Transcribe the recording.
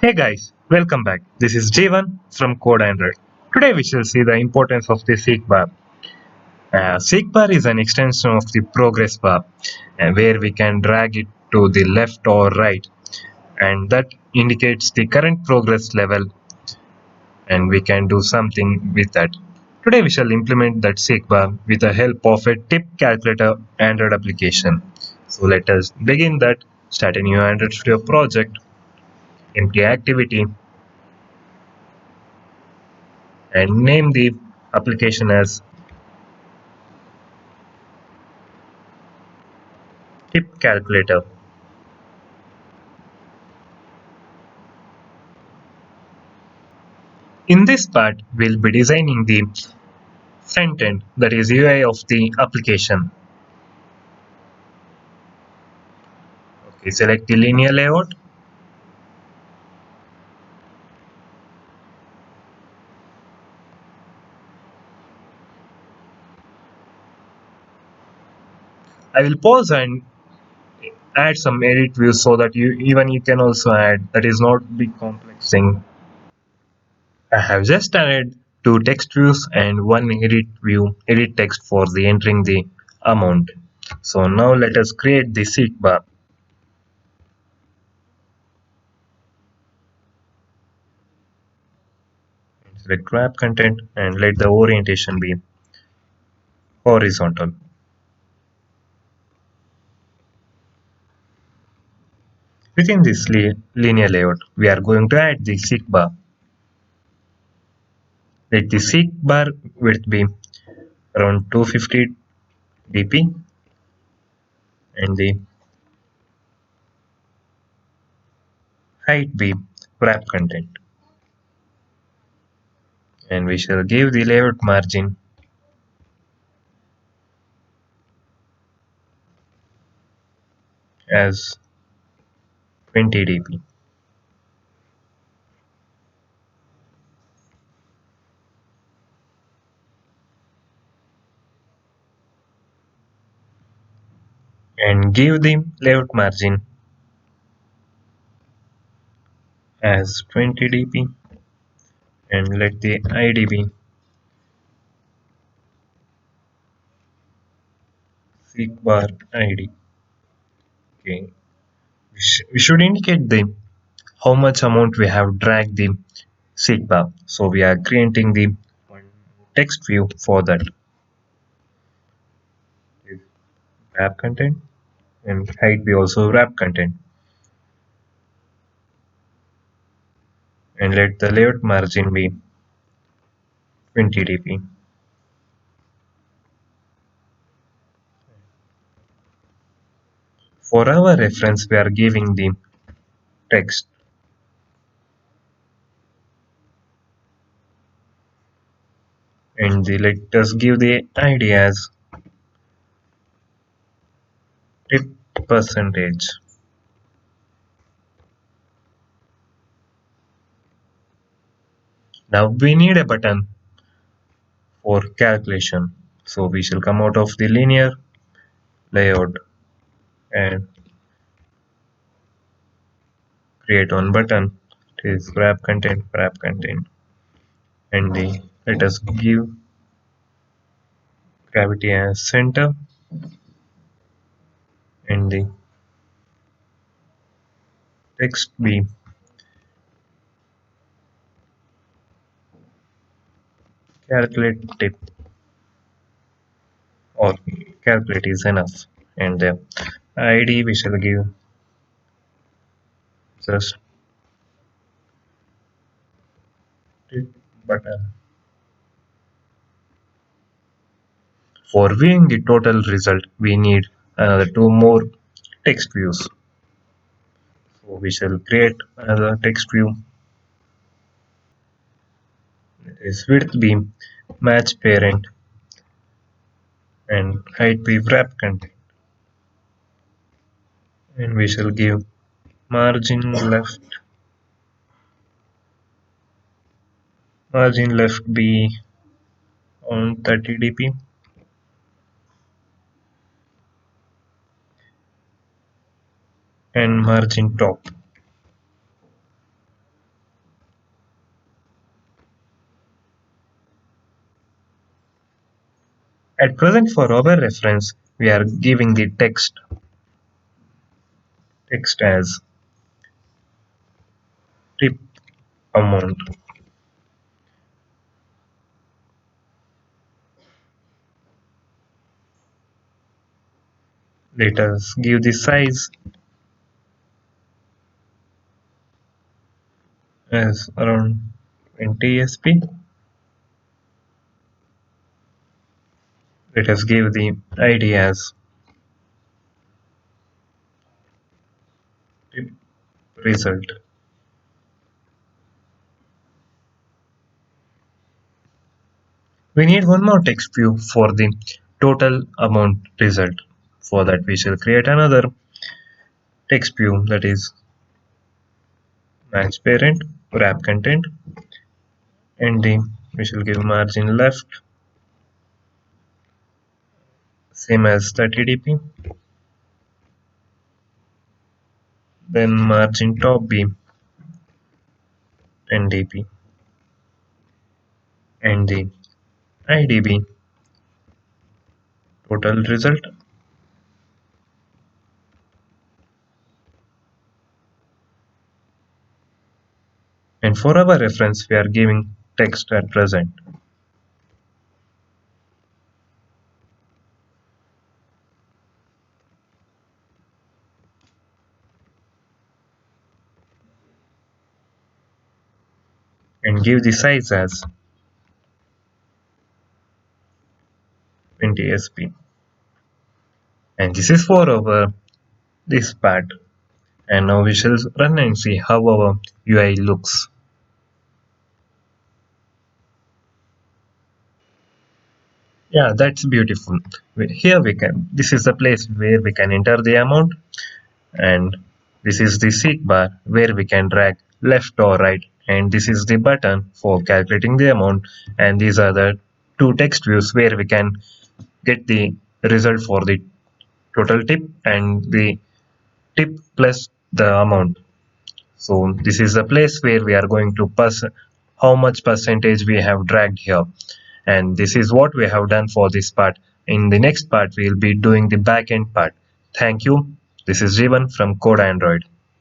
Hey guys, welcome back. This is Jeevan from Code Android. Today we shall see the importance of the SEEKBAR. SEEKBAR is an extension of the progress bar where we can drag it to the left or right, and that indicates the current progress level, and we can do something with that. Today we shall implement that SEEKBAR with the help of a tip calculator Android application. So let us begin that. Start a new Android Studio project, empty activity, and name the application as tip calculator. In this part, we'll be designing the front end, that is UI of the application. Okay, select the linear layout. I will pause and add some edit views so that you can also add. That is not big complex thing. I have just added two text views and one edit view, edit text for the entering the amount. So now let us create the seek bar. Select wrap content and let the orientation be horizontal. Within this linear layout, we are going to add the seek bar. Let the seek bar width be around 250 dp and the height be wrap content. And we shall give the layout margin as 20 dp. And give the layout margin as 20 dp and let the ID be seek bar ID. Okay. We should indicate the how much amount we have dragged the seek bar. So we are creating the one text view for that. Wrap content and height be also wrap content, and let the layout margin be 20 dp. For our reference, we are giving the text, and let us give the ID as tip percentage. Now we need a button for calculation, so we shall come out of the linear layout and create one button. It is wrap content, and let us give gravity as center and the text be calculate tip, or calculate is enough, and the ID we shall give just tip button. For viewing the total result, we need another two more text views. So we shall create another text view. It is width be match parent and height be wrap content. And we shall give margin left be on 30 dp and margin top At present, for our reference, we are giving the text as tip amount. Let us give the size as around 20 sp. Let us give the ID as tip result. We need one more text view for the total amount result. For that, we shall create another text view, that is match parent wrap content, and the we shall give margin left same as 30 dp, then margin top be 10 dp, and the idb total result. And for our reference, we are giving text at present, and give the size as 20 sp. And this is for our this part. And now we shall run and see how our UI looks. Yeah, that's beautiful. Here we can, this is the place where we can enter the amount, and this is the seek bar where we can drag left or right, and this is the button for calculating the amount, and these are the two text views where we can get the result for the total tip and the tip plus the amount. So this is the place where we are going to pass how much percentage we have dragged here. And this is what we have done for this part. In the next part, we will be doing the backend part. Thank you. This is Jeevan from Code Android.